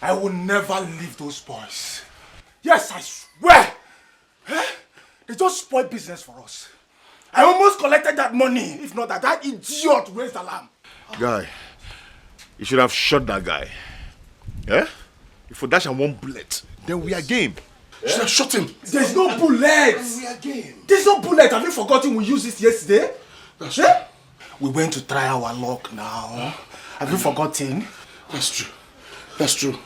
I will never leave those boys. Yes, I swear. They just spoiled business for us. I almost collected that money, if not that idiot raised alarm. Guy, you should have shot that guy. Yeah? If we dash him one bullet, then we are game. You should have shot him. There's no bullet. We are game. There's no bullet. Have you forgotten we used this yesterday? That's true. We went to try our luck now. Have you forgotten? That's true. That's true.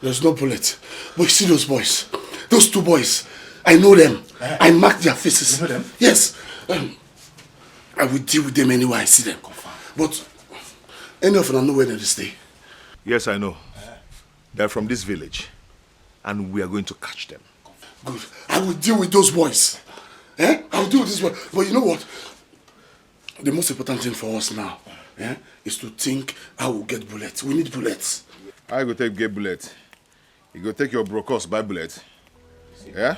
There's no bullet. But you see those boys? Those two boys. I know them. I marked their faces. You know them? Yes. I will deal with them anywhere I see them. But any of them know where they stay. Yes, I know. They're from this village. And we are going to catch them. Good. I will deal with those boys. I will deal with this boy. But you know what? The most important thing for us now is to think how we'll get bullets. We need bullets. I go get bullet. You go take your brokers buy bullet. Yeah?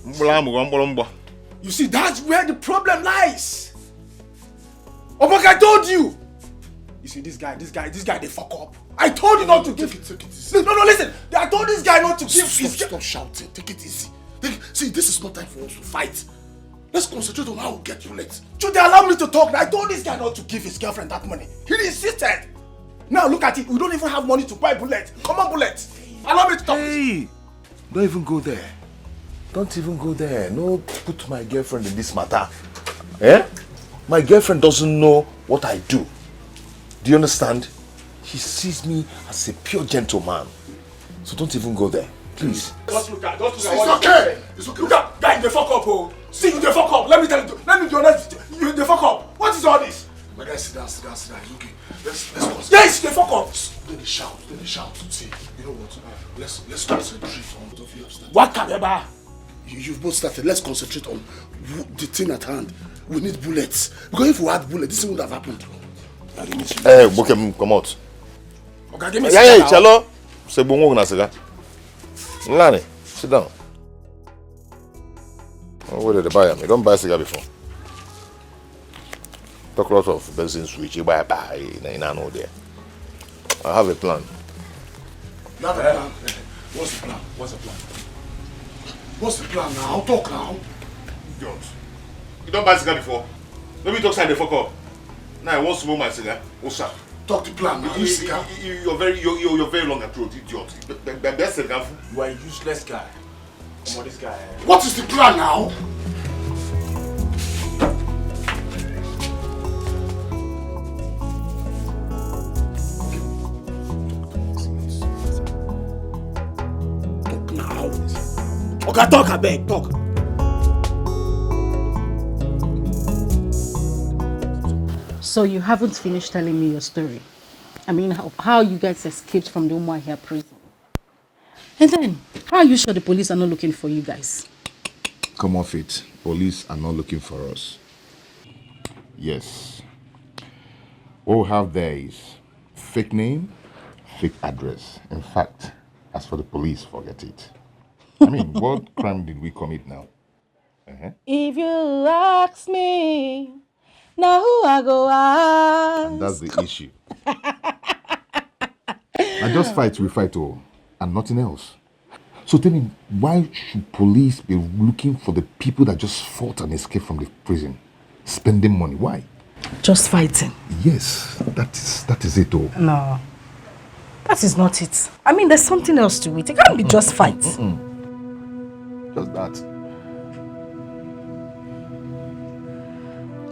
You see, that's where the problem lies. Obaka, I told you. You see, this guy, they fuck up. I told you not to give it. Take it easy. No, listen. I told this guy not to give. Stop shouting. Take it easy. See, this is not time for us to fight. Let's concentrate on how we get bullets. Should they allow me to talk? I told this guy not to give his girlfriend that money. He insisted. Now look at it. We don't even have money to buy bullets. Come on, bullets. Allow me to talk. Hey, don't even go there. Don't even go there. No, put my girlfriend in this matter. My girlfriend doesn't know what I do. Do you understand? She sees me as a pure gentleman. So don't even go there. Please. Just look at It's okay. It's okay. Look at guy, they fuck up, oh. See, you they fuck up. Let me tell you. Let me be honest. You they fuck up. What is all this? My guy, sit down. It's okay. Let's Yes, they fuck up. Then they shout. See, you know what? Let's concentrate on both of you. What can you? You've both started. Let's concentrate on the thing at hand. We need bullets. Because if we had bullets, this wouldn't have happened. Hey, Bokem, come out. Okay, give me Yeah, Chalo. Say bongo na siga. Nlani, sit down. Oh, where did they buy them? You don't buy cigar before. Talk a lot of benzene switch. You buy in know there. I have a plan. You have a plan? What's the plan? What's the plan now? Talk now. Idiot. You don't buy cigar before. Maybe talk side the fuck up. Now I want to smoke my cigar. What's up? Talk the plan now. You're very long at throat, idiot. Best cigar. You are a useless guy. Come on, this guy. What is the plan now? Talk now. Okay, talk, I beg, talk. So you haven't finished telling me your story. I mean, how you guys escaped from the Umuahia prison. And then, how are you sure the police are not looking for you guys? Come off it. Police are not looking for us. Yes. What we have there is fake name, fake address. In fact, as for the police, forget it. I mean, what crime did we commit now? If you ask me, now who I go ask? And that's the issue. I just fight, we fight all, and nothing else. So tell me, why should police be looking for the people that just fought and escaped from the prison? Spending money, why? Just fighting. Yes, that is it all. No, that is not it. I mean, there's something else to it. It can't be just fight. Just that.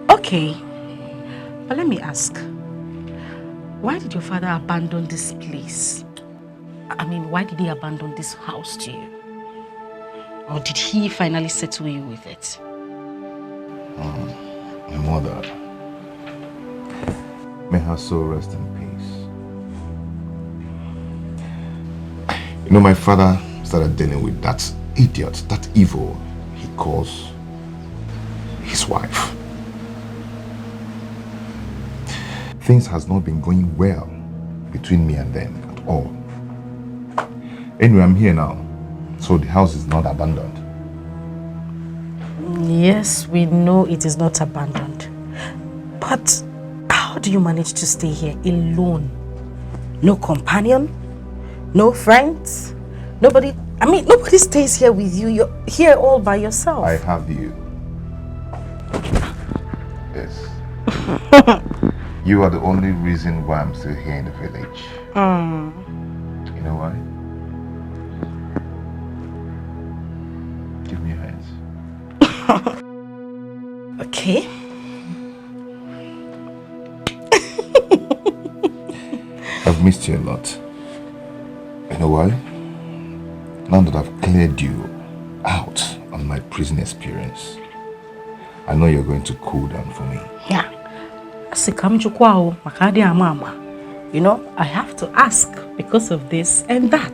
Okay, but let me ask, why did your father abandon this place? I mean, why did he abandon this house to you? Or did he finally settle you with it? My mother, may her soul rest in peace. You know, my father started dealing with that idiot, that evil he calls his wife. Things has not been going well between me and them at all. Anyway, I'm here now, so the house is not abandoned. Yes, we know it is not abandoned. But how do you manage to stay here alone? No companion? No friends? Nobody, nobody stays here with you. You're here all by yourself. I have you. Yes. You are the only reason why I'm still here in the village. You know why? Give me your hands. Okay. I've missed you a lot. You know why? Now that I've cleared you out on my prison experience, I know you're going to cool down for me. Yeah. You know, I have to ask because of this and that.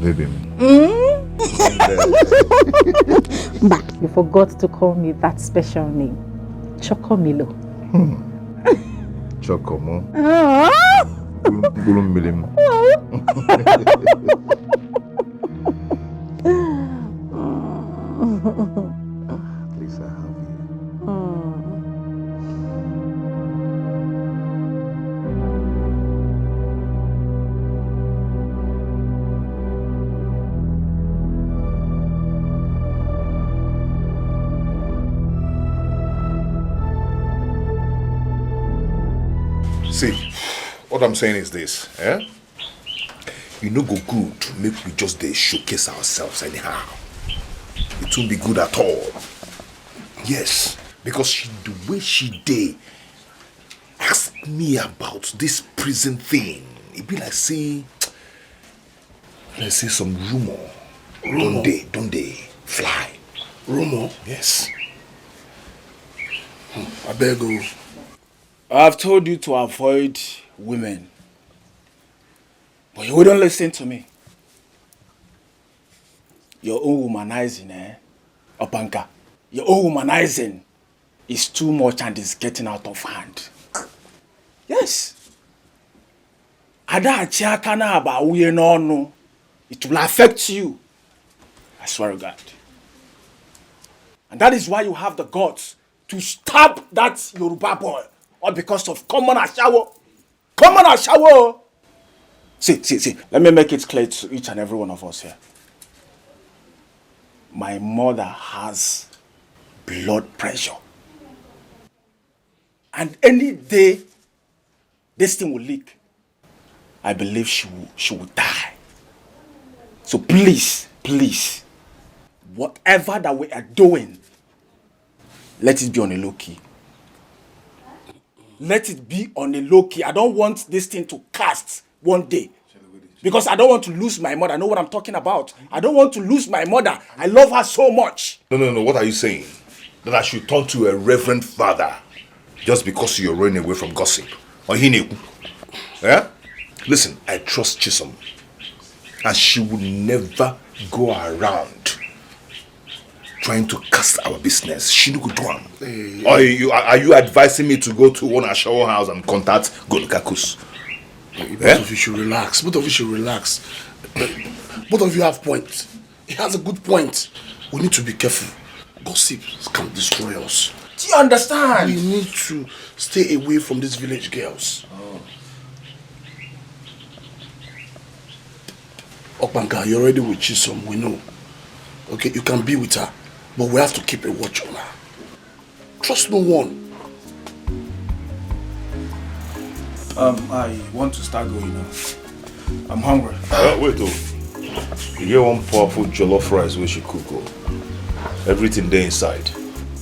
Baby. But you forgot to call me that special name. Chokomilo. Chocomo. Please, I have you. See, what I'm saying is this, eh? You know go good to make we just showcase ourselves anyhow. It won't be good at all. Yes, because the way she asked me about this prison thing, it be like let's say some rumor. Don't they fly? Rumor? Yes. I beg you. I've told you to avoid women. But you wouldn't listen to me. Your own womanizing, Opanka. Your own womanizing is too much and is getting out of hand. Yes. Ada achiakana aba uye no. It will affect you. I swear to God. And that is why you have the guts to stab that Yoruba boy. All because of common ashawo. Common ashawo. See. Let me make it clear to each and every one of us here. My mother has blood pressure. And any day this thing will leak, I believe she will die. So please, whatever that we are doing, let it be on a low key. Let it be on a low key. I don't want this thing to cast one day. Because I don't want to lose my mother. I know what I'm talking about. I don't want to lose my mother. I love her so much. No. What are you saying? That I should turn to a reverend father just because you're running away from gossip? Or he knew? Yeah? Listen, I trust Chisom. And she will never go around trying to cast our business. She no go do am. Or are you advising me to go to one Ashawo house and contact Golukakus? Both of you should relax. Both of you have points. He has a good point. We need to be careful. Gossip can destroy us. Do you understand? We need to stay away from these village girls. Opanka, you're already with Chisom, we know. Okay, you can be with her, but we have to keep a watch on her. Trust no one. I want to start going now. I'm hungry. Wait, you get one powerful jollof rice where she cook. Everything there inside.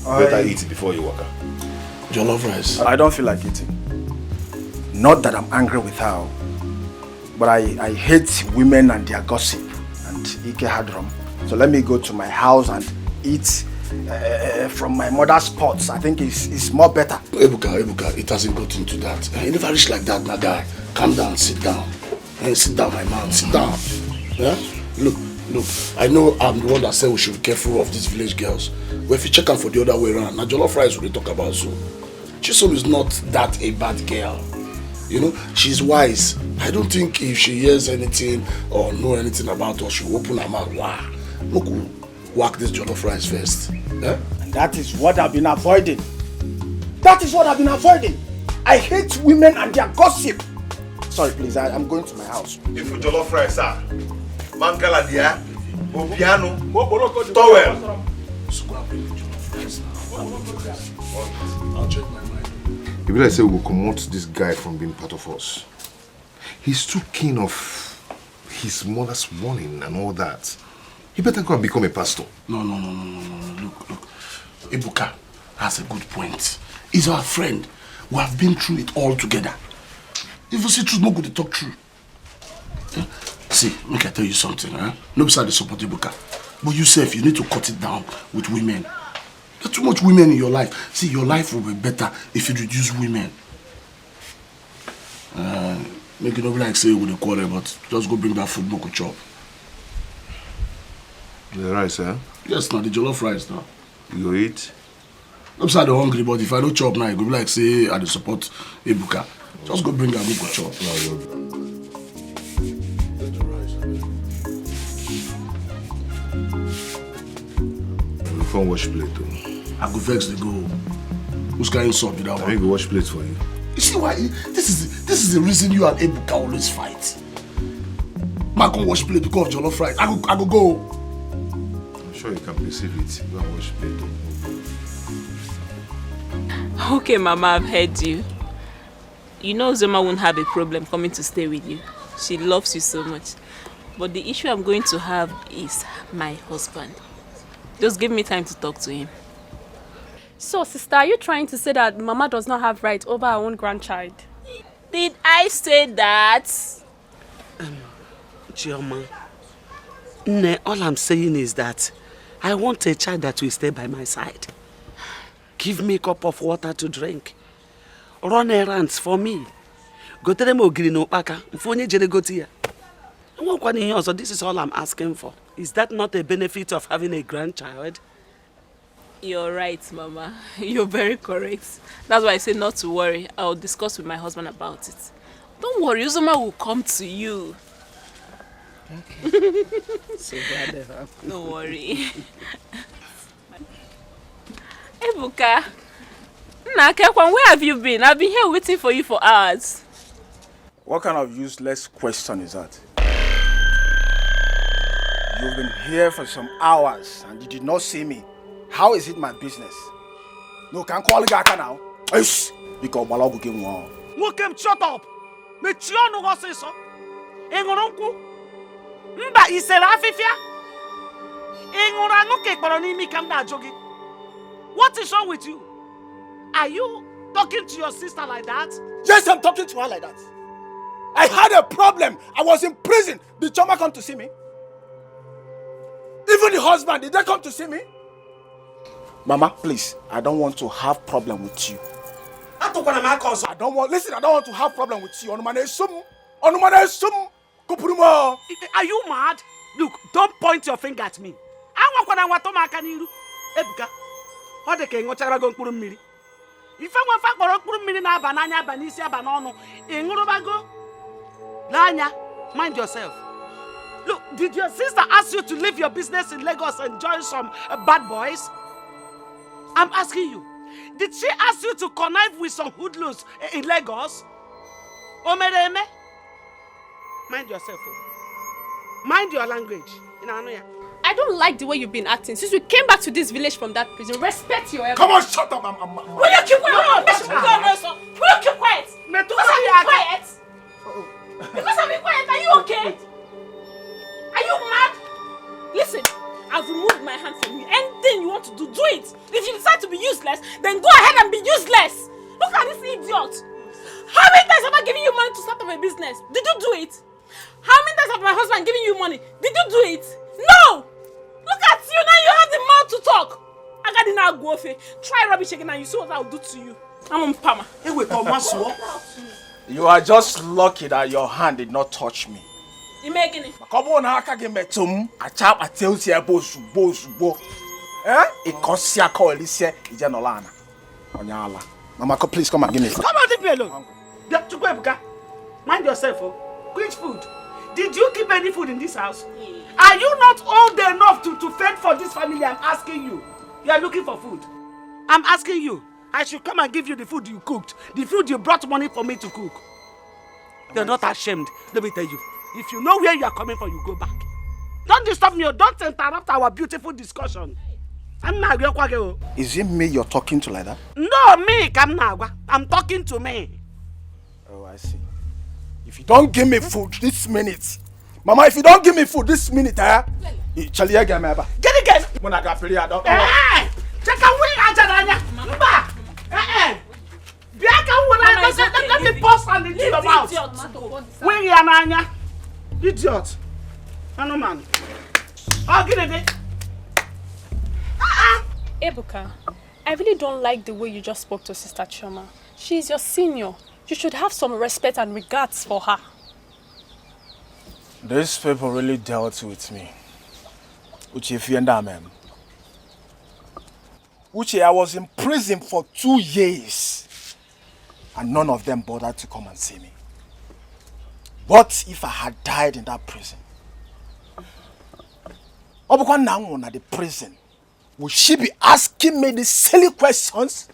Better eat it before you walk out. Jollof rice. I don't feel like eating. Not that I'm angry with her, but I hate women and their gossip and Ike Hadron. So let me go to my house and eat from my mother's pots. I think it's more better. Ebuka, it hasn't got into that. You never reach like that, my guy. Calm down, sit down. Sit down, my man, sit down. Yeah? Look, I know I'm the one that said we should be careful of these village girls. But if you check out for the other way around, now jollof rice we talk about so. Chisom is not that a bad girl. You know, she's wise. I don't think if she hears anything or know anything about us, she'll open her mouth. Wow. Look, whack this jollof rice first. Yeah? And that is what I've been avoiding. I hate women and their gossip. Sorry, please, I'm going to my house. If you jollof rice, sir. Mangala dia, piano, towel. I'll change my mind. If I say we will promote this guy from being part of us, he's too keen of his mother's warning and all that. He better go and become a pastor. No. Look. Ebuka has a good point. He's our friend. We have been through it all together. If you see truth, no good to talk true. Yeah? See, make I tell you something, No beside the support Ebuka. But you say you need to cut it down with women. There are too much women in your life. See, your life will be better if you reduce women. Make it not be like say with a quarter, but just go bring that food, no go chop. The rice, eh? Yes, now the jollof rice now. You go eat? I'm sorry, I'm hungry, but if I don't chop now, it go be like say I dey support Ebuka. Just go bring her, no go chop. You can't wash plate though. I go vex to go. Who's carrying salt with that I one? go wash plates for you. You see why? This is the reason you and Ebuka always fight. Man can wash plate because of jollof rice. I go. I'm sure you can perceive it. Go and wash plate. Okay, Mama, I've heard you. You know Zoma won't have a problem coming to stay with you. She loves you so much. But the issue I'm going to have is my husband. Just give me time to talk to him. So, sister, are you trying to say that Mama does not have right over her own grandchild? Did I say that? Chioma, all I'm saying is that I want a child that will stay by my side. Give me a cup of water to drink. Run errands for me. Go to the ogiri no paka. This is all I'm asking for. Is that not a benefit of having a grandchild? You're right, Mama. You're very correct. That's why I say not to worry. I'll discuss with my husband about it. Don't worry, Uzoma will come to you. Okay. So whatever. Don't worry. Ebuka, where have you been? I've been here waiting for you for hours. What kind of useless question is that? You've been here for some hours and you did not see me. How is it my business? No, can call Gaka now. Yes, because Balabu came on. Look him, shut up! Mechionu go say so. Engoronku. Mba isera afifia. Engoranu ke kporo ni mi kam da jogi. What is wrong with you? Are you talking to your sister like that? Yes, I'm talking to her like that. I had a problem. I was in prison. Did Choma come to see me? Even the husband, did they come to see me? Mama, please, I don't want to have problem with you. I don't want to have problem with you. Are you mad? Look, don't point your finger at me. Ebuka, what the king watch go put mmiri. If I want fact for put mmiri na banana banisia banano, ingurubago. Lanya, mind yourself. Look, did your sister ask you to leave your business in Lagos and join some bad boys? I'm asking you, did she ask you to connive with some hoodlums in Lagos? Omereme? Mind yourself. Mind your language. I don't like the way you've been acting since we came back to this village from that prison. Respect your elder. Come on, shut up. Will you keep quiet? Will you keep quiet? Because I'm being quiet? Because I'm being quiet, are you okay? Are you mad? Listen, I've removed my hand from you. Anything you want to do, do it. If you decide to be useless, then go ahead and be useless. Look at this idiot. How many times have I given you money to start up a business? Did you do it? How many times have my husband given you money? Did you do it? No! Look at you now, you have the mouth to talk. I got it now, go off. Try rubbish again and you see what I'll do to you. I'm on Pama. You are just lucky that your hand did not touch me. You making it? Come on, I can't get me to a chap at Telsia Bosu. Eh? It costs ya call Alicia, Ijanolana. Onyala. Mama, please come and give me food. Come on, leave me alone. Ebuka, mind yourself. Which food? Did you keep any food in this house? Are you not old enough to fend for this family? I'm asking you. You are looking for food. I'm asking you. I should come and give you the food you cooked, the food you brought money for me to cook. You're not ashamed, let me tell you. If you know where you are coming from, you go back. Don't disturb me or don't interrupt our beautiful discussion. I'm not going. Is it me you're talking to like that? No, me, I'm talking to me. Oh, I see. If you don't give me food this minute, Mama, if you don't give me food this minute, get it again. When I got pretty, I don't know. Check out let me pause and leave your mouth. Where you are, Nanya? Idiot. No man. Oh, get it. Ebuka, I really don't like the way you just spoke to Sister Chioma. She is your senior. You should have some respect and regards for her. These people really dealt with me. Uche, if you understand, Uche, I was in prison for 2 years. And none of them bothered to come and see me. What if I had died in that prison? Obukwa now at the prison. Would she be asking me these silly questions?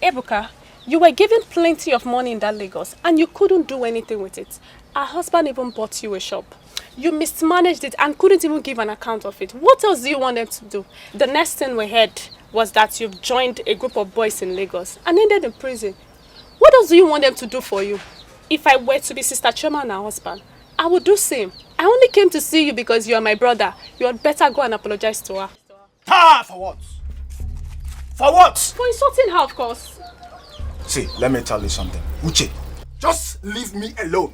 Ebuka, you were given plenty of money in that Lagos and you couldn't do anything with it. Her husband even bought you a shop. You mismanaged it and couldn't even give an account of it. What else do you want them to do? The next thing we heard was that you've joined a group of boys in Lagos and ended in prison. What else do you want them to do for you? If I were to be Sister Chioma and her husband, I would do same. I only came to see you because you are my brother. You had better go and apologize to her. For what? For what? For insulting her, of course. See, let me tell you something. Uche, just leave me alone.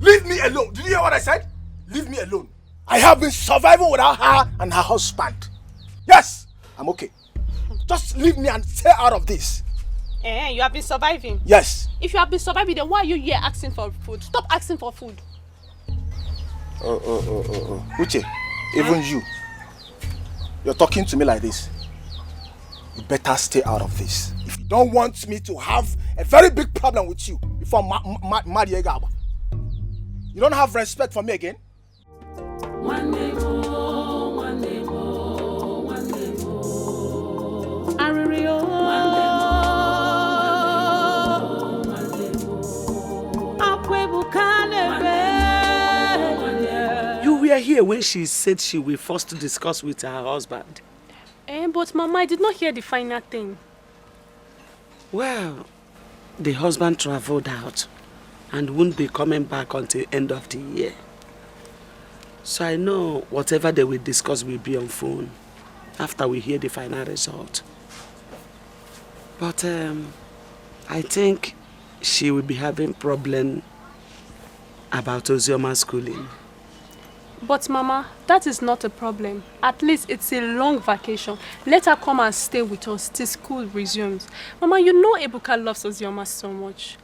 Leave me alone. Did you hear what I said? Leave me alone. I have been surviving without her and her husband. Yes, I'm okay. Just leave me and stay out of this. You have been surviving? Yes. If you have been surviving, then why are you here asking for food? Stop asking for food. Uche, even you. You're talking to me like this. You better stay out of this. If you don't want me to have a very big problem with you before marry Egaba. You don't have respect for me again? One day more, one day more, one day more. Aririo. One day more. You were here when she said she will first discuss with her husband. But Mama, I did not hear the final thing. Well, the husband traveled out and won't be coming back until end of the year. So I know whatever they will discuss will be on phone after we hear the final result. But I think she will be having problem about Ozioma's schooling. But Mama, that is not a problem. At least it's a long vacation. Let her come and stay with us till school resumes. Mama, you know Ebuka loves Ozioma so much.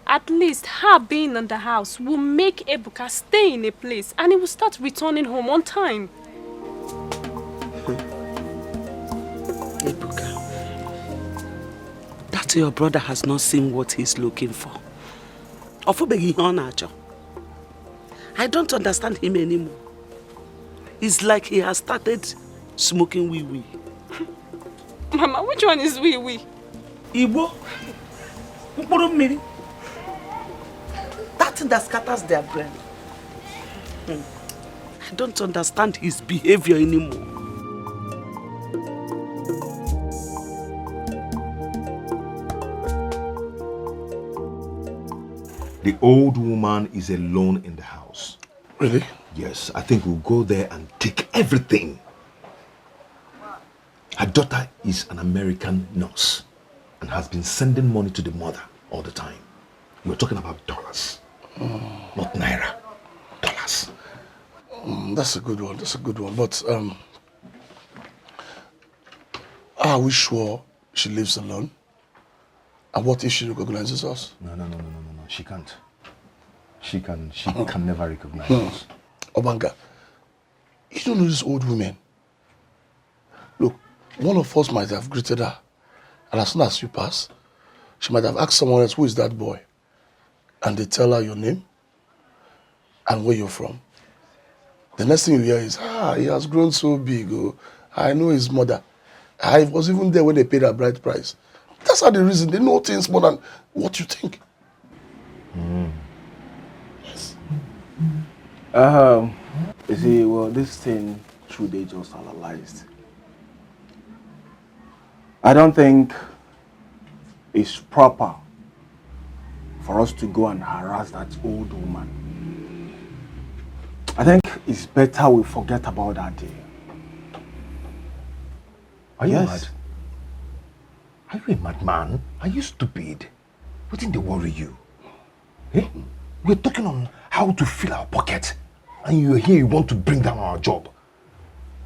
At least her being in the house will make Ebuka stay in a place and he will start returning home on time. Ebuka, that your brother has not seen what he's looking for. I don't understand him anymore. It's like he has started smoking wee-wee. Mama, which one is wee-wee? Igbo. That thing that scatters their brain. I don't understand his behavior anymore. The old woman is alone in the house. Really? Yes, I think we'll go there and take everything. Her daughter is an American nurse and has been sending money to the mother all the time. We're talking about dollars, not naira. Dollars. That's a good one. That's a good one. But are we sure she lives alone? And what if she recognizes us? No. She can't. She can never recognize us. Obanga, you don't know this old woman. Look, one of us might have greeted her, and as soon as you pass, she might have asked someone else, who is that boy? And they tell her your name and where you're from. The next thing you hear is, he has grown so big. Oh, I know his mother. I was even there when they paid a bride price. That's how they reason. They know things more than what you think. Yes. You see, well, this thing should they just analyzed. I don't think it's proper for us to go and harass that old woman. I think it's better we forget about that day. Are you mad? Are you a madman? Are you stupid? What didn't they worry you? Eh? We're talking on how to fill our pocket, and you're here, you want to bring down our job.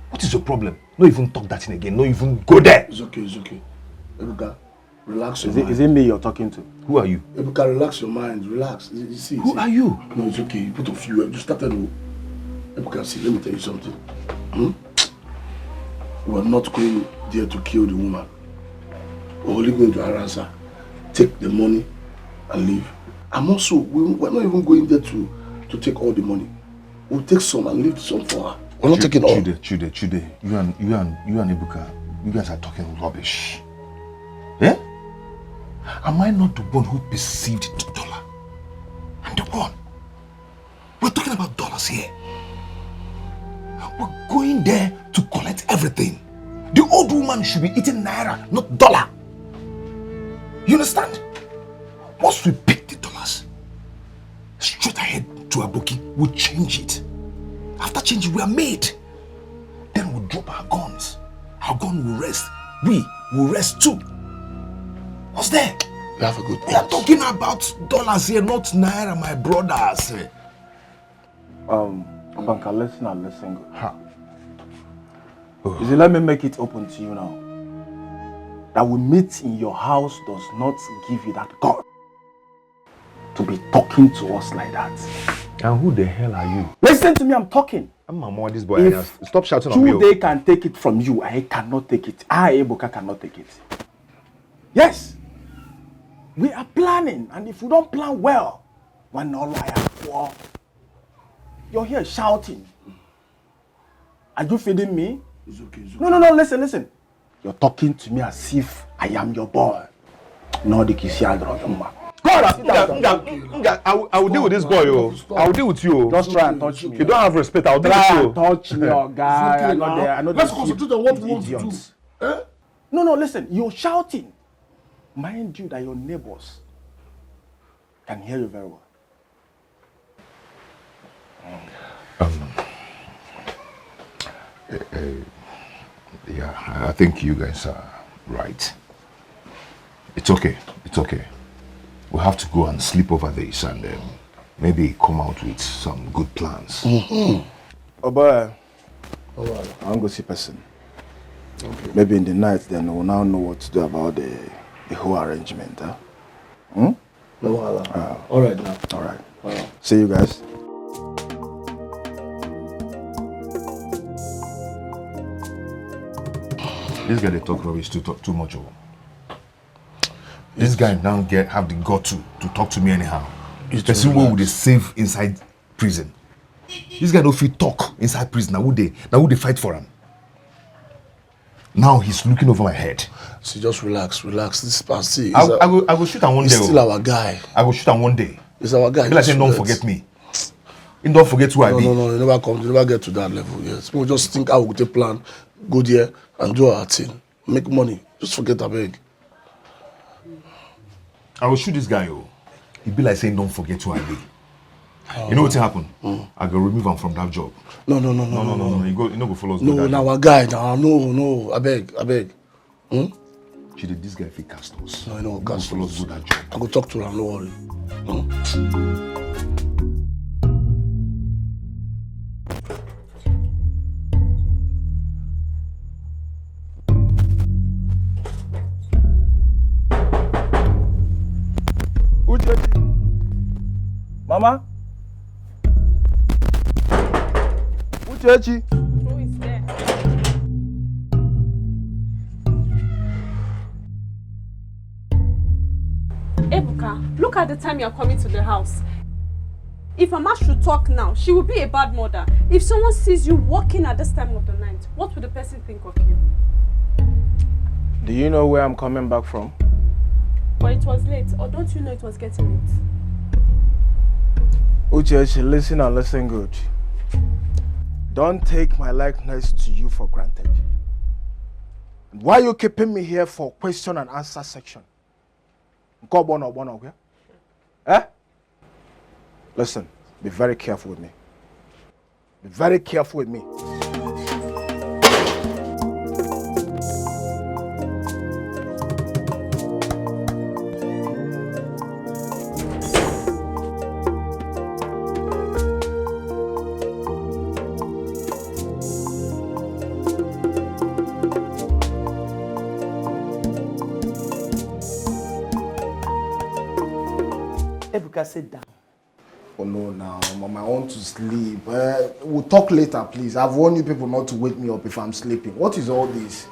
What is your problem? No even talk that thing again. No even go there. It's okay, it's okay. Ebuka, relax your mind. Is it me you're talking to? Who are you? Ebuka, relax your mind. Relax. You see, Who are you? No, it's okay. You put a few. You started with... Ebuka, see, let me tell you something. We are not going there to kill the woman. We're only going to harass her, take the money, and leave. And also, we're not even going there to take all the money. We'll take some and leave some for her. We're not taking all. Chude, you and Ebuka, you guys are talking rubbish. Eh? Am I not the one who perceived the dollar? I'm the one. We're talking about dollars here. We're going there to collect everything. The old woman should be eating naira, not dollar. You understand? Once we pick the dollars, straight ahead to Aboki, we'll change it. After changing, we are made. Then we'll drop our guns. Our gun will rest. We will rest too. What's there? You have a good point. We are talking about dollars here, not naira, my brothers. Banka, listen good. Huh. You see, let me make it open to you now. That we meet in your house does not give you that God to be talking to us like that. And who the hell are you? Listen to me, I'm talking. I'm Mama, this boy. Stop shouting on me. They can take it from you. I cannot take it. Ebuka cannot take it. Yes. We are planning, and if we don't plan well, when all I have, you're here shouting. Are you feeding me? It's okay. No, listen. You're talking to me as if I am your boy. No, the Kisiadro. I will deal with this boy, yo. I will deal with you. Just try and touch me. You don't have respect. I'll deal with you. Touch me, your guy. I know Let's concentrate on what we want to do. Eh? No, listen. You're shouting. Mind you that your neighbors can hear you very well. Yeah, I think you guys are right. It's okay. We'll have to go and sleep over this and maybe come out with some good plans. Oh boy, I'm going to see person. Okay. Maybe in the night then we'll now know what to do about the whole arrangement. Huh? No, all right now. All right. See you guys. This guy they talk rubbish too much over. This guy now have the gut to talk to me anyhow. Person who would they save inside prison. This guy don't feel talk inside prison. Now would they fight for him? Now he's looking over my head. See, just relax. This see. I will shoot him one day. He's still our guy. I will shoot him one day. He's our guy. I feel like saying, don't forget me. And don't forget who I be. No, you never get to that level. Yes, people just think I will take plan, go there and do our thing, make money. Just forget that beg. I will shoot this guy. He be like saying, don't forget who I be. You know what's happen? I go remove him from that job. No. You go follow us. No, now our guy. No. I beg. Chidi, this guy fit cast us. No, you know, cast follow us do that job. I go talk to him. No worry. Mama? Uchechi? Who is there? Ebuka, look at the time you're coming to the house. If Mama should talk now, she will be a bad mother. If someone sees you walking at this time of the night, what would the person think of you? Do you know where I'm coming back from? But it was late, or don't you know it was getting late? Uche, listen and listen good. Don't take my likeness to you for granted. Why are you keeping me here for question and answer section? Eh? Listen, be very careful with me. Be very careful with me. Ebuka, sit down. Oh no, now, Mama, I want to sleep. We'll talk later, please. I've warned you people not to wake me up if I'm sleeping. What is all this?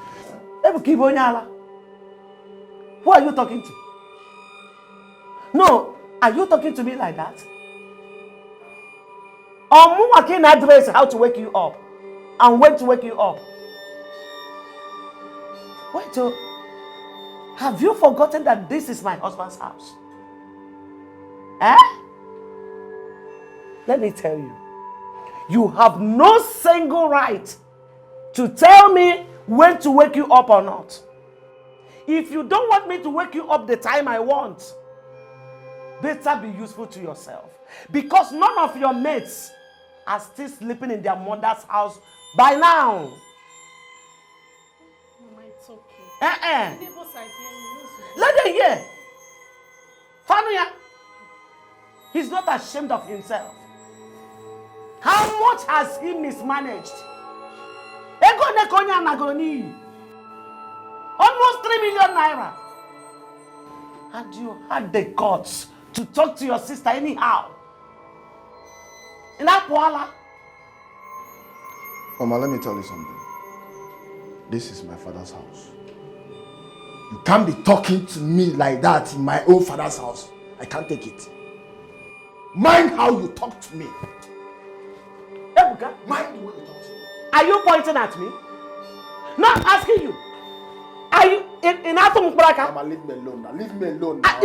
Ebuka Ibonyala. Who are you talking to? No, are you talking to me like that? Or can address how to wake you up and when to wake you up? Wait, have you forgotten that this is my husband's house? Eh? Let me tell you, you have no single right to tell me when to wake you up or not. If you don't want me to wake you up the time I want, better be useful to yourself. Because none of your mates are still sleeping in their mother's house by now. Mama, it's okay. The neighbors are here. Let them hear. Fanuya, he's not ashamed of himself. How much has he mismanaged? Almost 3 million naira. And you had the guts to talk to your sister anyhow. In that Kuala. Mama, let me tell you something. This is my father's house. You can't be talking to me like that in my own father's house. I can't take it. Mind how you talk to me. Ebuka, mind the way you talk to me. Are you pointing at me? No, I'm asking you. Are you in Atom Braka? Mama, leave me alone now. Leave me alone now.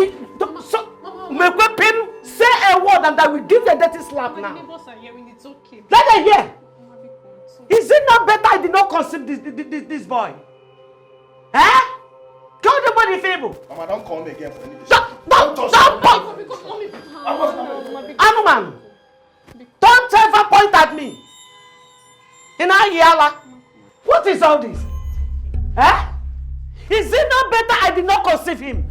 Say a word and I will give you a dirty slap now. The neighbors are hearing, it's okay. Let them hear. Is it not better I did not conceive this boy? Eh? Call the body feeble. Mama, don't call me again for anything. Anuman, don't ever point at me. In Ayala, what is all this? Eh? Is it not better I did not conceive him?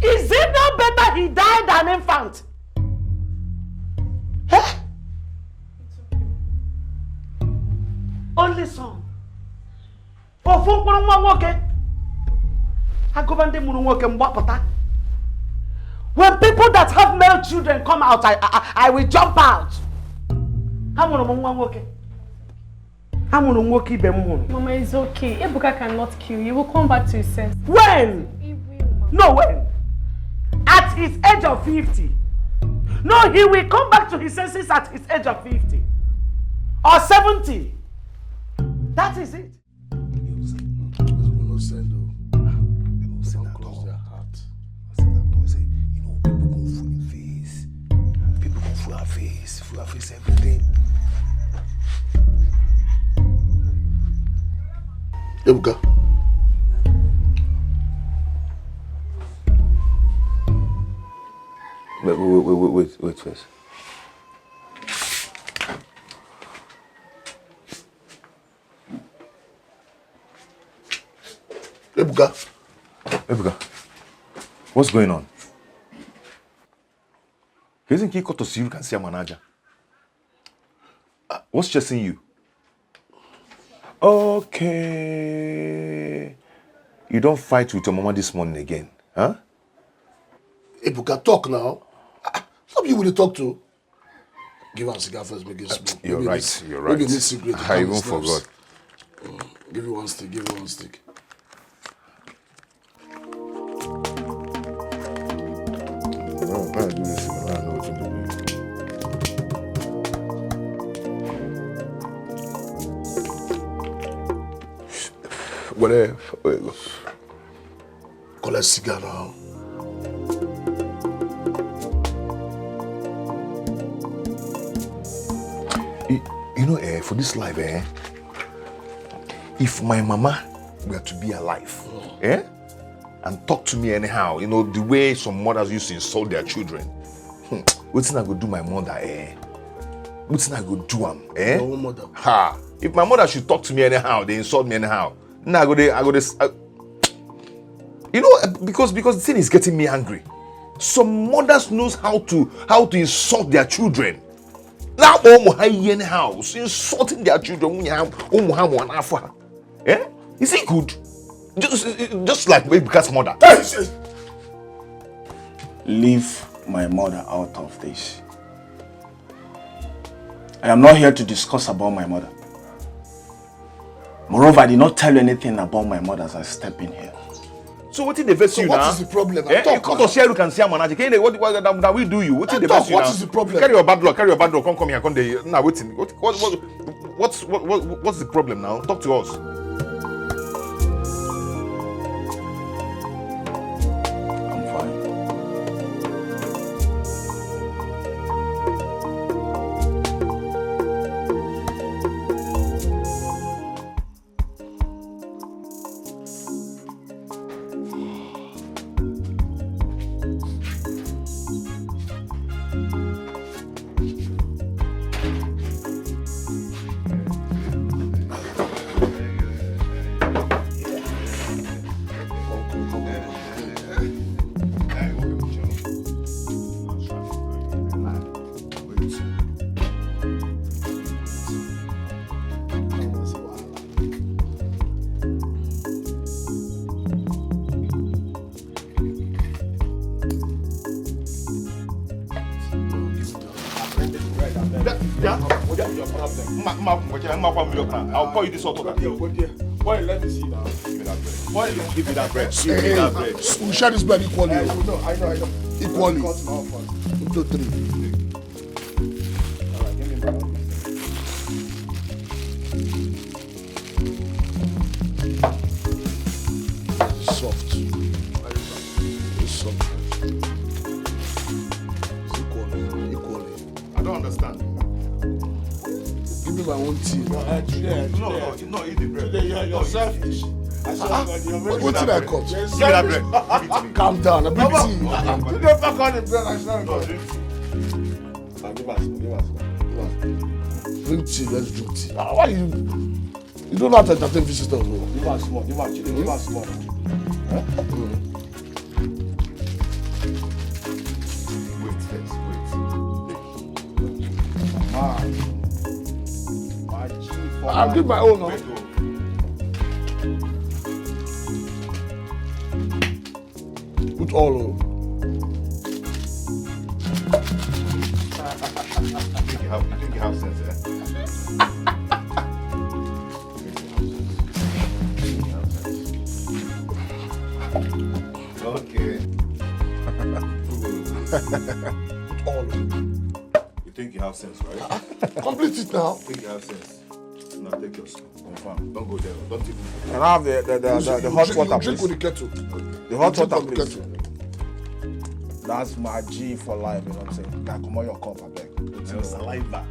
Is it not better he died an infant? Eh? Only son. When people that have male children come out, I will jump out. Mama, it's okay. Ebuka cannot kill you. He will come back to his senses. When? No, when? At his age of 50. No, he will come back to his senses at his age of 50. Or 70. That is it. Full of face, everything. Ebuka. Wait first. Ebuka, what's going on? Isn't he got to see you can see a manager? What's stressing you? Okay. You don't fight with your mama this morning again, huh? Ebuka, talk now. Some you will talk to. Give us a cigar first, make it smoke. You're right. Maybe you need cigarette. I even forgot. Give you one stick. Whatever. Collect cigar now. You know, for this life, if my mama were to be alive, and talk to me anyhow, you know, the way some mothers used to insult their children, what's I go do my mother, What's I go do am, Your mother. Ha! If my mother should talk to me anyhow, they insult me anyhow. Now you know, because the thing is getting me angry. Some mothers knows how to insult their children. Now anyhow, insulting their children. Is it good? Just like Ebuka's mother. Leave my mother out of this. I am not here to discuss about my mother. Moreover, I did not tell you anything about my mother as I step in here. So what did they face you now? What is the problem? You come to share, you can see a manager. What we do you? What did they face you now? What is the problem? Carry your bad luck. Come here. Come there. Now waiting. What's the problem now? Talk to us. I'm fine. I'll call you this auto. Boy, let me see now. Give me that bread. We share this bread equally. I know. Equally. 1, 2, 3. Alright, give me bread. Soft. It's soft. It's equally. I don't understand. Give me my own tea. No, eat the bread. You're selfish. What did I cut? Give me that bread. Give it to me. Calm down. A big tea. You don't fuck on the bread. I swear to No, God. drink. Give us. Drink tea. Let's drink tea. Why you don't know how to entertain visitors? Give us more. Give us more. Wait first. My G for I'll give my own. Wait. Put all over. You think you have sense, Okay. Put all over. You think you have sense, right? Complete it now. You think you have sense? Now take yours. Confirm. Don't go there. Don't even. Can I have the hot water, Drink please? with the kettle. The hot Drink water, with the please. kettle. That's my G for life, you know what I'm saying? Can come on your cup, I beg. Your saliva.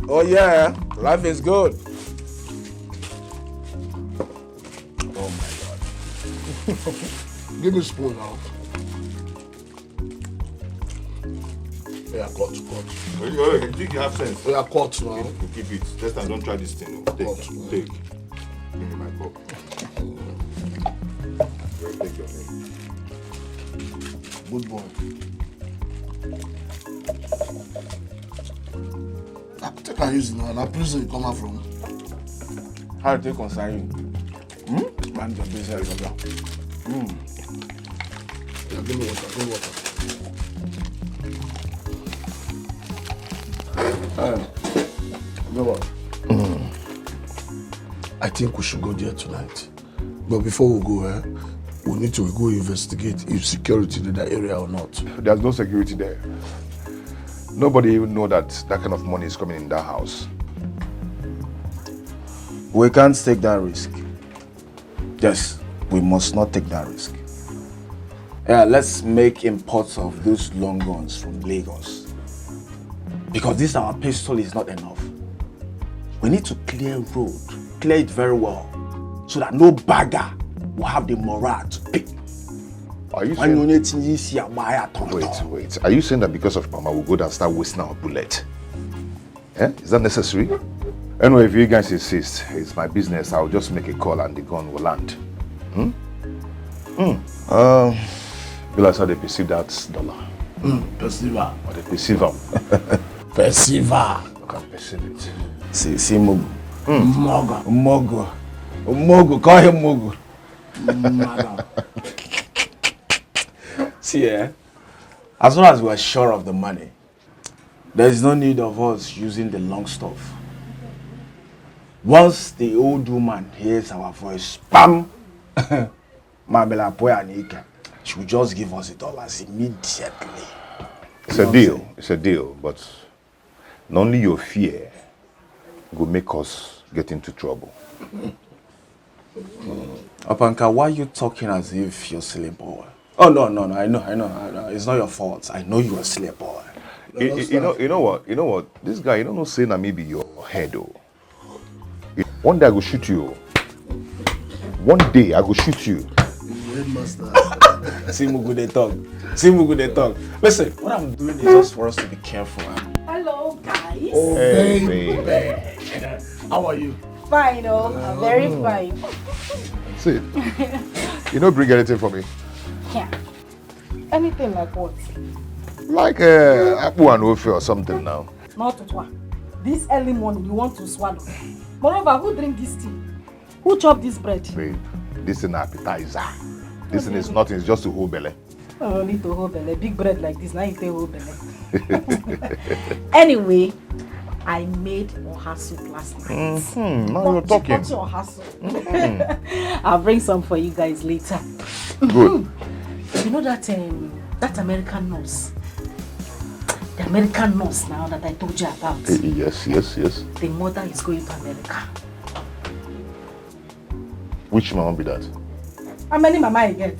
Oh yeah, life is good. Oh my God. Give me a spoon now. Yeah, cut. You think you have sense? Yeah, cut now. Keep it. Next time, don't try this thing. Take. Give me my cup. Take your name. Good boy. Take and use it now. Now, prison you come out from. How do they concern you? Man, your business, brother. Yeah, give me water. I think we should go there tonight. But before we go, we need to go investigate if security in that area or not. There's no security there. Nobody even know that kind of money is coming in that house. We can't take that risk. Yes, we must not take that risk. Yeah, let's make imports of those long guns from Lagos. Because this our pistol is not enough. We need to clear road, clear it very well, so that no bagger will have the morale to pick. Are you saying... Wait. Are you saying that because of Mama we'll go down and start wasting our bullet? Eh? Is that necessary? Anyway, if you guys insist, it's my business. I'll just make a call and the gun will land. That's how they perceive that dollar. Perceiver. Or they perceive them. Perceiver. I can perceive it. See Mugu. Mogu, call him Mogu. See, as long as we are sure of the money, there is no need of us using the long stuff. Once the old woman hears our voice, bam! Mabela Poyanika, she will just give us the dollars immediately. It's a deal. It's a deal, but not only your fear will make us get into trouble. Apanka, why are you talking as if you're silly boy? Oh no, I know. It's not your fault. I know you're a silly boy. You know what? This guy, you don't know saying that maybe your head though. One day I go shoot you. One day I go shoot you. See Mugu they talk. Listen, what I'm doing is just for us to be careful. Hello, guys. Oh, baby. How are you? Fine, I'm very fine. See, you don't bring anything for me. Yeah. Anything like what? Like apple and ofe or something now. Not at all. This early morning, you want to swallow. Moreover, who drink this tea? Who chop this bread? Babe, this is an appetizer. This thing is nothing, it's just a whole belly. I don't need to hold belly. Big bread like this, now you take whole belly. Anyway, I made oha soup last night. Now you're talking. Oha soup. I'll bring some for you guys later. Good. You know that that American nurse? The American nurse now that I told you about. Yes. The mother is going to America. Which mama be that? How many mama I get?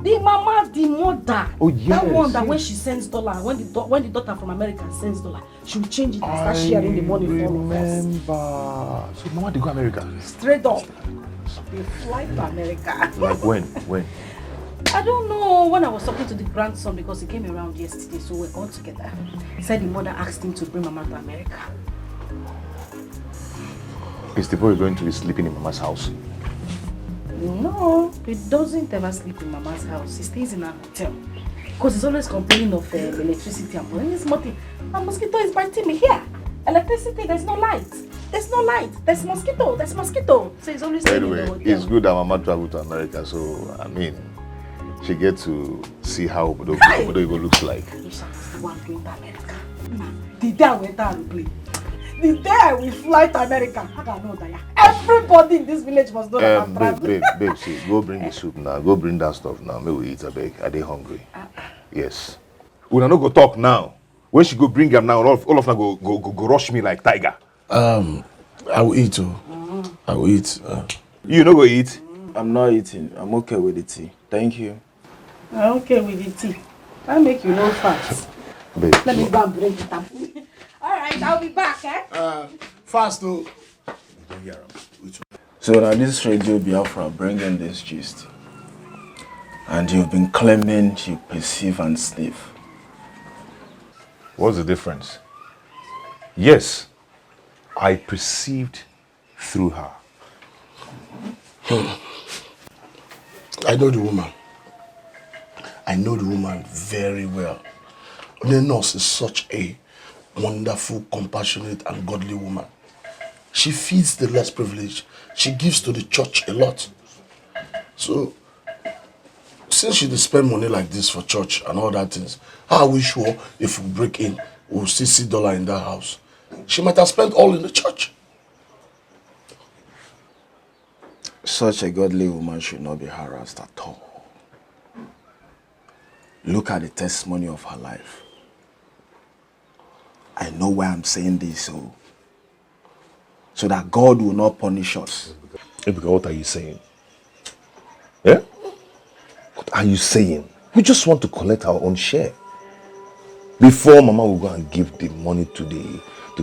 The mother. Oh yes. That one that when she sends dollar, when the daughter from America sends dollar, she will change it and start sharing the money for all of us. Remember. So mama they go America? Straight up. They fly to America. Like when? I don't know. When I was talking to the grandson because he came around yesterday, so we're all together. He said the mother asked him to bring mama to America. Is the boy going to be sleeping in mama's house? No, he doesn't ever sleep in mama's house. He stays in a hotel. Because he's always complaining of electricity and this morning. A mosquito is biting me here. Electricity, there's no light. There's mosquito. So he's always staying in the hotel. It's good that mama traveled to America, so I mean, she gets to see how Obodo looks like. One going to America. The day I went out to play. The day I will fly to America, I don't know that. Everybody in this village must know that I'm traveling. Babe, see, go bring the soup now. Go bring that stuff now. Maybe we eat a bag. Are they hungry? Yes. We'll not go talk now. When she go bring them now, all of them go rush me like tiger. I will eat too. I will eat. You no go eat? I'm not eating. I'm okay with the tea. Thank you. I'm okay with the tea. I'll make you no fast. Babe. Let me go and break it up. Alright, I'll be back, Fast though. So now this Radio Biafra bringing this gist. And you've been claiming you perceive and sniff. What's the difference? Yes, I perceived through her. I know the woman. I know the woman very well. The nurse is such a wonderful, compassionate, and godly woman. She feeds the less privileged. She gives to the church a lot. So, since she spend money like this for church and all that things, how are we sure if we break in, we'll still see dollar in that house? She might have spent all in the church. Such a godly woman should not be harassed at all. Look at the testimony of her life. I know why I'm saying this, so so that God will not punish us. Ebuka, what are you saying? Yeah? What are you saying? We just want to collect our own share before Mama will go and give the money to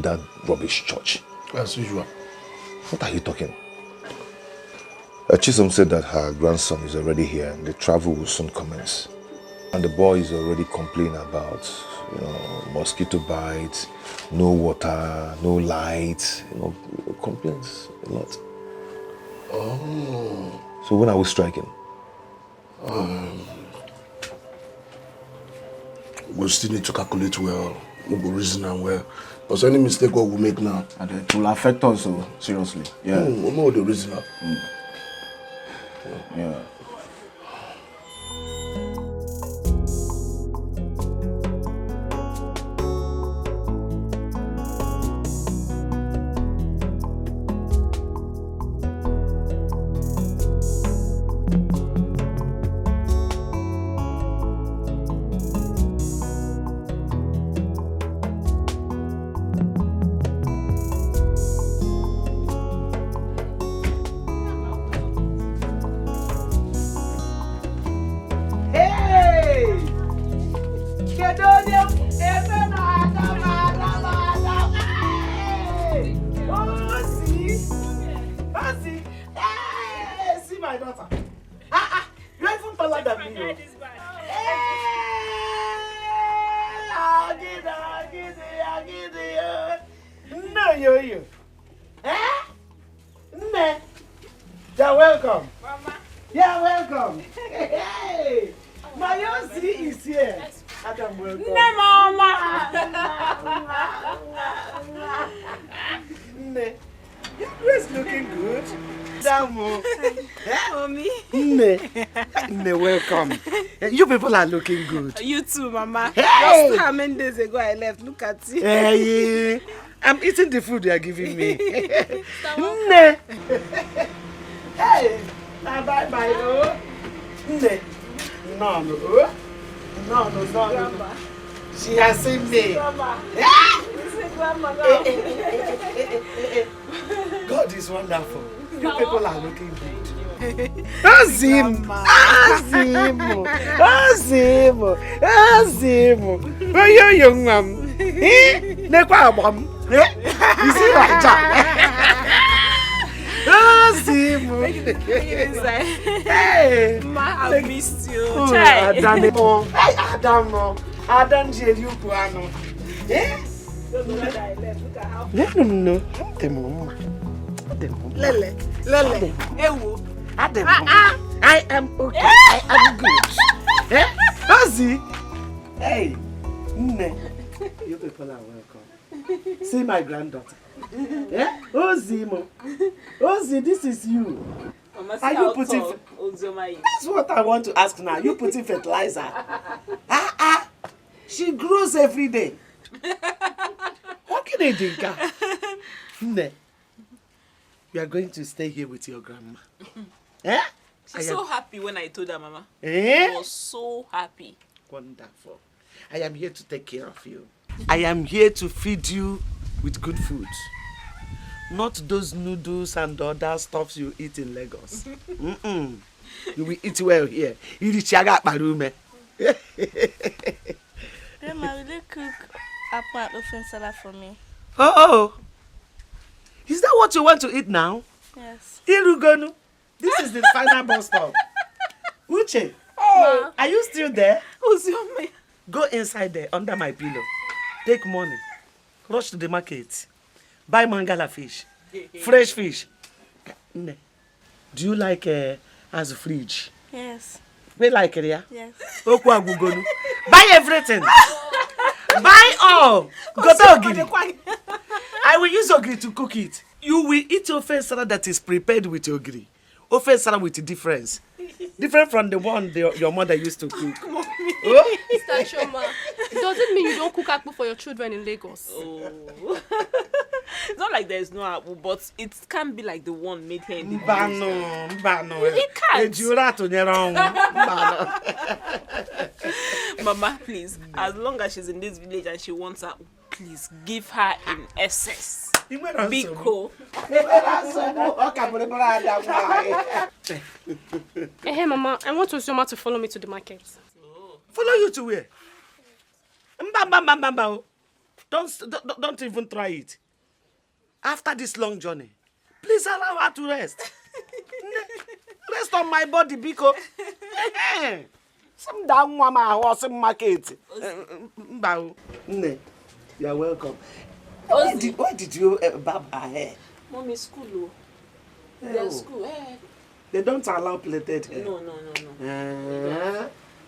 that rubbish church. As usual. What are you talking? Chisom said that her grandson is already here and the travel will soon commence. And the boy is already complaining about, mosquito bites, no water, no light, complaints a lot. Oh. So when are we striking? We still need to calculate well, we will reason and well. Because any mistake what we make now, And it will affect us, seriously. Yeah. we know the reason now. Yeah. You're welcome. Mama. You're welcome. Hey, my Yossi is here. Adam, welcome. No, Mama. Your dress looking good. Damo. Mommy. Welcome. You people are looking good. You too, Mama. Hey. Just how many days ago I left? Look at you. Hey, I'm eating the food you are giving me. Hey, bye. Oh. No. She has seen me. Grandma. Grandma. God is wonderful. You people are looking good. Azim. Oh, young man. You see my job? Azim. Hey. Ma, I missed you. Adam, you puano. Eh? Look at how. No. Lele. Ewo. I am okay. I am good. Eh? Ozzy. Hey. You people are welcome. See my granddaughter. Eh? Ozzy, this is you. Mama, Are you putting? That's what I want to ask now. You putting fertilizer? She grows every day. What can I do? You are going to stay here with your grandma. Eh? She's so happy when I told her, Mama. Eh? She was so happy. Wonderful. I am here to take care of you. I am here to feed you with good food. Not those noodles and other stuffs you eat in Lagos. You will eat well here. You eat chaga parume. Grandma, will you cook apple and ofen salad for me? Oh. Is that what you want to eat now? Yes. Irugonu. This is the final bus stop. Uche, are you still there? Who's your man? Go inside there under my pillow. Take money. Rush to the market. Buy mangala fish. Fresh fish. Do you like as a fridge? Yes. We like it, yeah? Yes. Buy everything. Buy all. Go to Ogiri. I will use Ogiri to cook it. You will eat ofe salad that is prepared with Ogiri. Ofe salad with a difference. Different from the one your mother used to cook. Mr. Choma, does it mean you don't cook apple for your children in Lagos? Oh. It's not like there's no apple, but it can't be like the one made here in the Mbano. It can't. Mbano. Mama, please, as long as she's in this village and she wants her, please give her in excess. Biko. Hey, Mama, I want Osioma to follow me to the market. Follow you to where? Mbamba. Don't even try it. After this long journey, please allow her to rest. Rest on my body, Biko. Some down mama horse market. Mbao. You are welcome. Why did you barb her hair? Mommy, school. They're school. They don't allow plaited hair. No.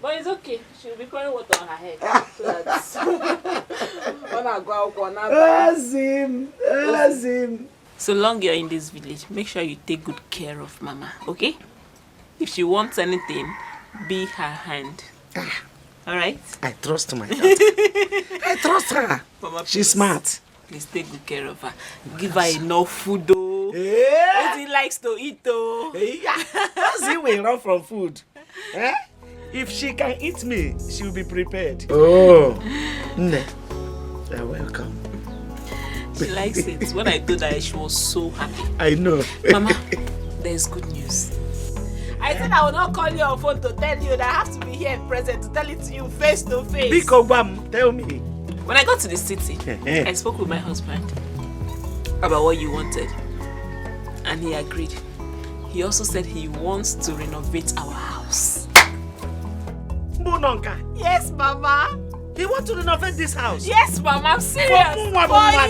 But it's okay. She'll be pouring water on her head. So that's when I go out, Azim. So long you're in this village, make sure you take good care of Mama, okay? If she wants anything, be her hand. Alright? I trust my daughter. I trust her. Mama, she's smart. Please take good care of her. Give her enough food, though. Yeah. She likes to eat, though. Azim will run from food. If she can eat me, she will be prepared. Oh. You're welcome. She likes it. When I told her, she was so happy. I know. Mama, there's good news. I said I will not call you on phone to tell you that I have to be here in present to tell it to you face to face. Biko Bam, tell me. When I got to the city, I spoke with my husband about what you wanted. And he agreed. He also said he wants to renovate our house. Bunonka. Yes, Mama. You want to renovate this house? Yes, Mama. I'm serious. For you, Mama.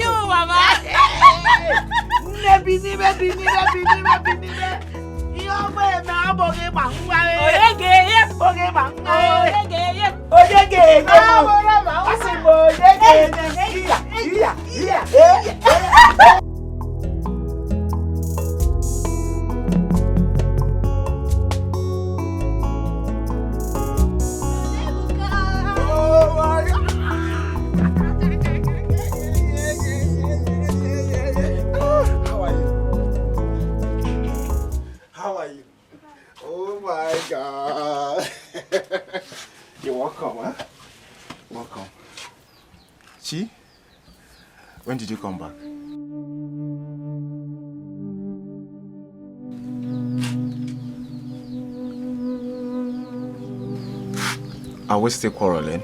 You're welcome, huh? Welcome. Chi, when did you come back? Are we still quarreling?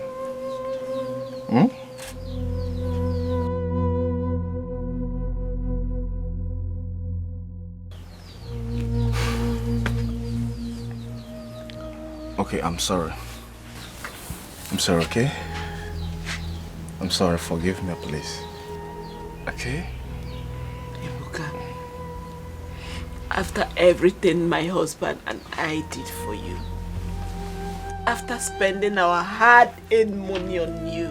Okay, I'm sorry. I'm sorry, okay? I'm sorry, forgive me, please. Okay? Ebuka, after everything my husband and I did for you, after spending our hard-earned money on you,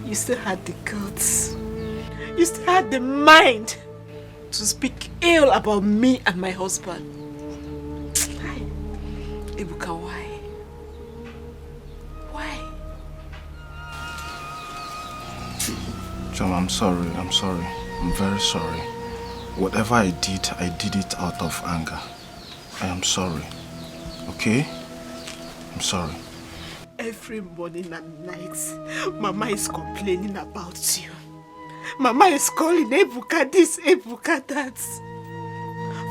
you still had the guts, you still had the mind to speak ill about me and my husband. Ebuka, why? Why? John, I'm sorry. I'm very sorry. Whatever I did it out of anger. I am sorry. Okay? I'm sorry. Every morning and night, Mama is complaining about you. Mama is calling Ebuka this, Ebuka that.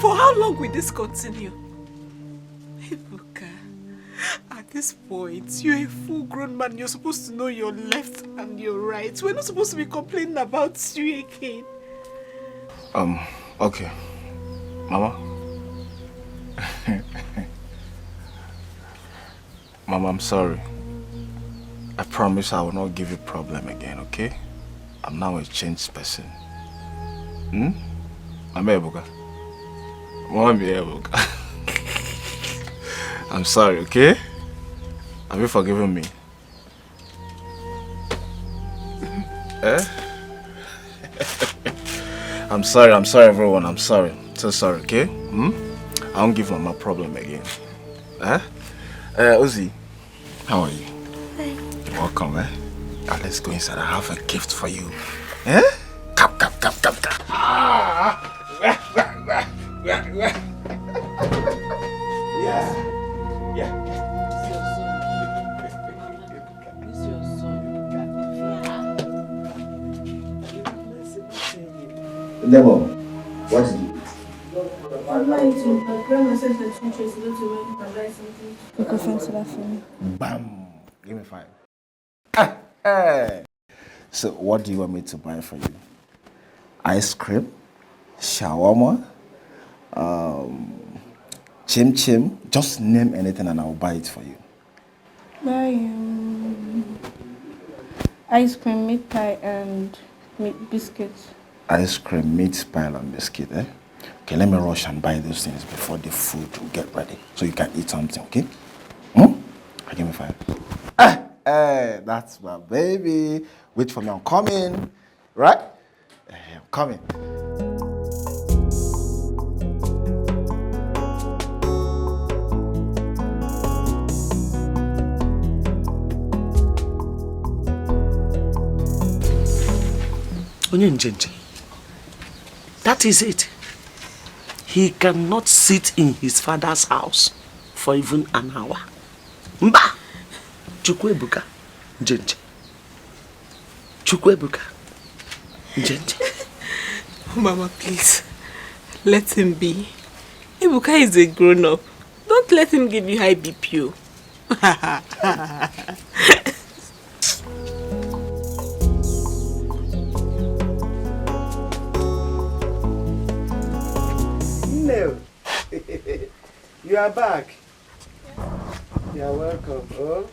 For how long will this continue? Ebuka, at this point, you're a full-grown man. You're supposed to know your left and your right. We're not supposed to be complaining about you again. Okay. Mama? Mama, I'm sorry. I promise I will not give you problem again, okay? I'm now a changed person. I'm Ebuka. Mama, Ebuka. I'm sorry, okay? Have you forgiven me? I'm sorry everyone, I'm sorry. So sorry, okay? I won't give Mama problem again. Uzi, how are you? Hi. You're welcome, Now let's go inside. I have a gift for you. Come. Yeah. Nemo, what did you? I'm not eating, but grandma said that she chose to go to work and buy something. Cook a fancy that for me. Bam! Give me 5. Hey. So, what do you want me to buy for you? Ice cream, shawarma, chim chim. Just name anything and I'll buy it for you. Buy ice cream, meat pie, and meat biscuits. Ice cream, meat pie, and biscuit, eh? Okay, let me rush and buy those things before the food will get ready. So you can eat something, okay? Give me 5. Hey, that's my baby. Wait for me, I'm coming. Right? I'm coming. Onyenjenje. That is it. He cannot sit in his father's house for even an hour. Mba! Chukwebuka, Njenje. Chukwebuka, Njenje. Mama, please. Let him be. Ebuka is a grown-up. Don't let him give you high BP. No. You are back. You are welcome. Oh,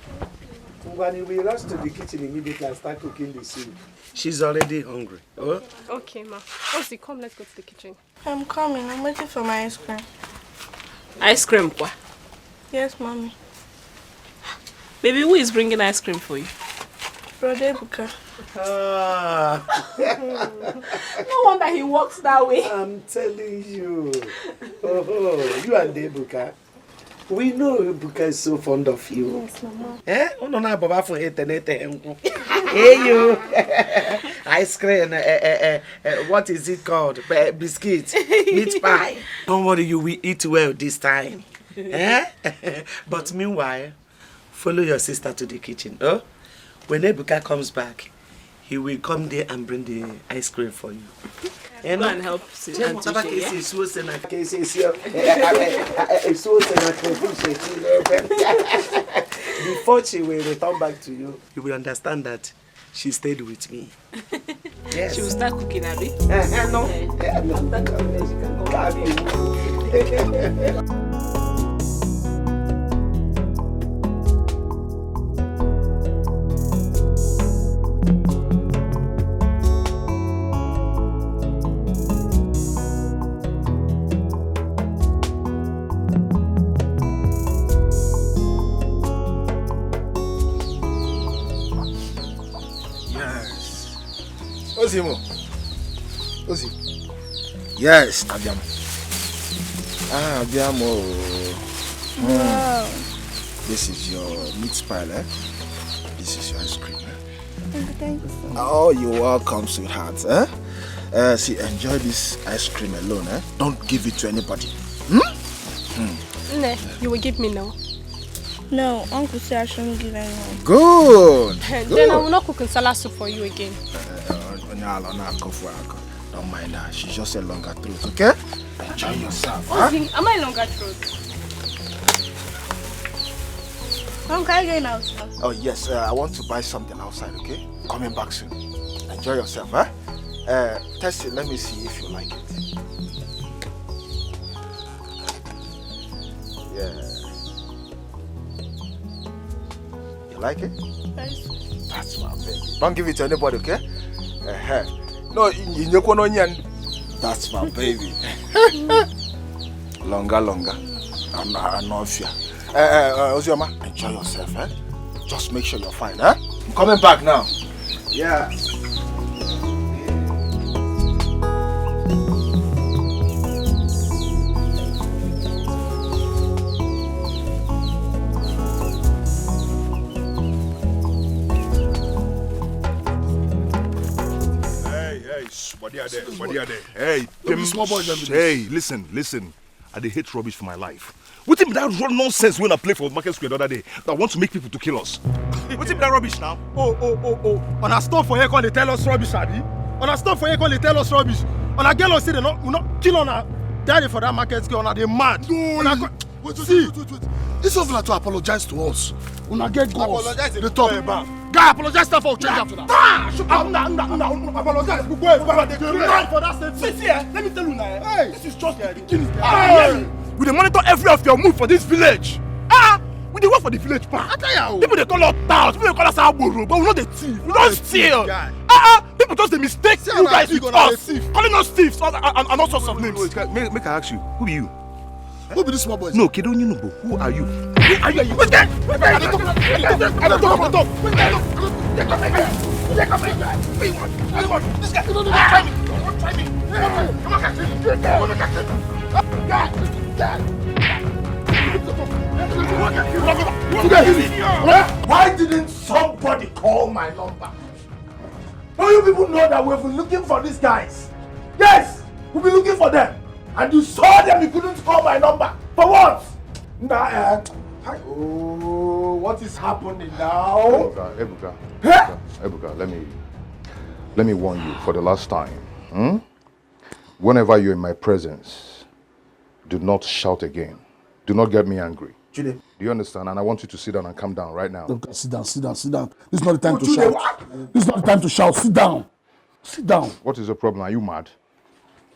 when we rush to the kitchen immediately and start cooking the soup. She's already hungry. Oh. Okay, ma. Ozzy, come, let's go to the kitchen. I'm coming. I'm waiting for my ice cream. Ice cream, kwa? Yes, mommy. Baby, who is bringing ice cream for you? Brother Ebuka. No wonder he walks that way. I'm telling you. Oh, you and Ebuka. We know Ebuka is so fond of you. Yes, mama. Eh? No, no, Baba for Hey, you. Ice cream. What is it called? Biscuit. Meat pie. Don't worry, you will eat well this time. Eh? But meanwhile, follow your sister to the kitchen. Oh? When Ebuka comes back, he will come there and bring the ice cream for you. Go and help. Before she will return back to you, you will understand that she stayed with me. Yes. She will start cooking, Abby. No. Ozimo. Ozi. Yes, Abiamo. Abiamo. Wow. This is your meat pie, eh? This is your ice cream, eh? Thank you so much. Oh, you're welcome, sweetheart, eh? See, enjoy this ice cream alone, eh? Don't give it to anybody. Ne, you will give me now. No, Uncle said I shouldn't give anyone. Good. Then I will not cook salad soup for you again. Don't mind her. She's just a longer throat, okay? Enjoy yourself. Ozzy, am I longer throat? Uncle, are you going out? Oh, yes. I want to buy something outside, okay? Coming back soon. Enjoy yourself, huh? Test it. Let me see if you like it. Yeah. You like it? Yes. That's my baby. Don't give it to anybody, okay? No, that's my baby. Longer. I'm not fear. Ozioma, enjoy yourself, eh? Just make sure you're fine, eh? I'm coming back now. Yeah. What are they? Hey, small boy. Hey, listen. I dey hate rubbish for my life. What if that nonsense when I play for Market Square the other day that want to make people to kill us? What if that rubbish now? Oh. On a stop for here, they tell us rubbish, Adi. On a stop for here, they tell us rubbish. On a girl say they not kill on her daddy for that market girl. On they mad. No. Wait. This officer to apologize to us. Una get goals. Apologize. They talk. Guy, apologize for change after that. Apologize. For that same see, let me tell you now. Hey, this is just the beginning. We dey monitor every of your move for this village. We dey work for the village part. People dey call us touts, people dey call us aboro, but we no dey thief. We don't steal. People just dey mistake you guys with us, calling us thieves and all sorts of names. Make I ask you, who be you? Who be this small boy? No, Kedo Nunubo, who are you? Who are you? What's that? I don't talk. This guy, don't try me. Don't try me. Come on, Why didn't somebody call my number? Don't you people know that we've been looking for these guys? Yes, we've been looking for them. And you saw them, you couldn't call my number. For what? What is happening now? Ebuka, let me warn you for the last time. Whenever you're in my presence, do not shout again. Do not get me angry. Jude. Do you understand? And I want you to sit down and calm down right now. Sit down. This is not the time to shout. This is not the time to shout. Sit down. What is the problem? Are you mad?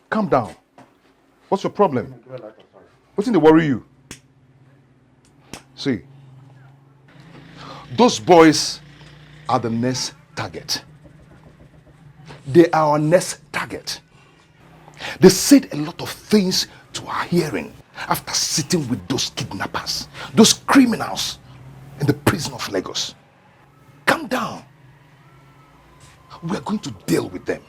Calm down. What's your problem? What's in the worry you? See, those boys are the next target. They are our next target. They said a lot of things to our hearing after sitting with those kidnappers, those criminals in the prison of Lagos. Calm down. We are going to deal with them.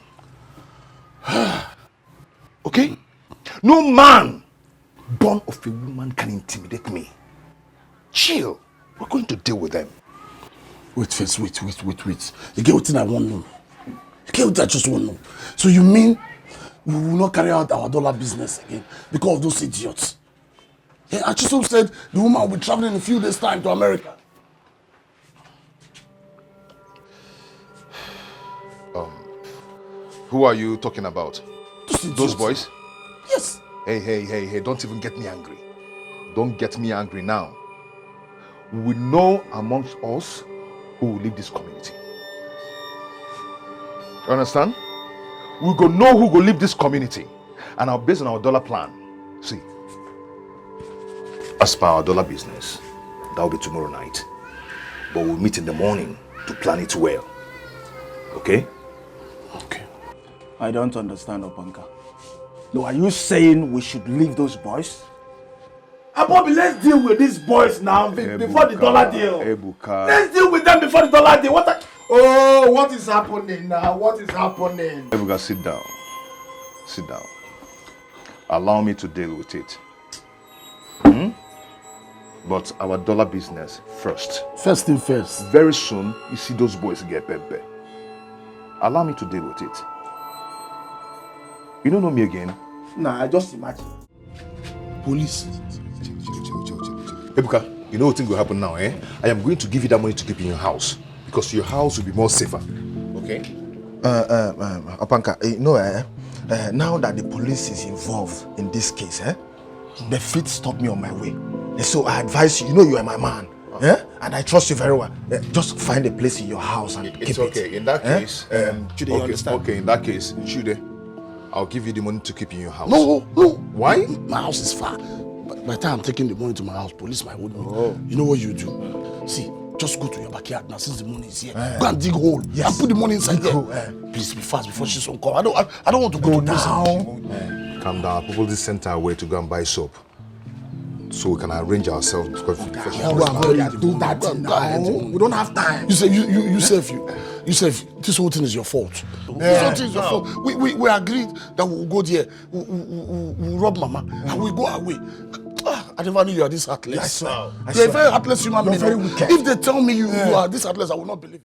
Okay? No man born of a woman can intimidate me. Chill. We're going to deal with them. Wait. You get what I want to know. You get what I just want to know. So you mean we will not carry out our dollar business again because of those idiots? Yeah, I just said the woman will be traveling in a few days' time to America. Who are you talking about? Those boys? Yes. Hey, don't even get me angry. Don't get me angry now. We know amongst us who will leave this community. You understand? We go know who will leave this community. And now based on our dollar plan, see, as per our dollar business, that will be tomorrow night. But we'll meet in the morning to plan it well. Okay? Okay. I don't understand, Opanka. No, are you saying we should leave those boys? Bobby, let's deal with these boys now before the dollar deal. Ebuka. Let's deal with them before the dollar deal. What is happening now? What is happening? Ebuka, sit down. Sit down. Allow me to deal with it. But our dollar business first. First thing first. Very soon, you see those boys get pepe. Allow me to deal with it. You don't know me again? Nah, I just imagine. Police. Ebuka, you know what thing will happen now, eh? I am going to give you that money to keep in your house. Because your house will be more safer. Okay? Opanka, now that the police is involved in this case, the fit stop me on my way. So I advise you, you are my man. And I trust you very well. Just find a place in your house and keep it. It's okay. In that case, Chude, you understand? Okay, in that case, Chude, I'll give you the money to keep in your house. No. Why? My house is far. By the time I'm taking the money to my house, police might hold me. You know what you do? See, just go to your backyard now since the money is here. Go and dig a hole and put the money inside there. Please be fast before she's on call. I don't want to go now. Calm down. People just sent our way to go and buy soap. So we can arrange ourselves because do that now. We don't have time. You say this whole thing is your fault. This whole thing is your fault. We agreed that we'll go there, we'll rob Mama, and we go away. I never knew you are this heartless. You're a very heartless human being. Very wicked. If they tell me you are this heartless, I will not believe.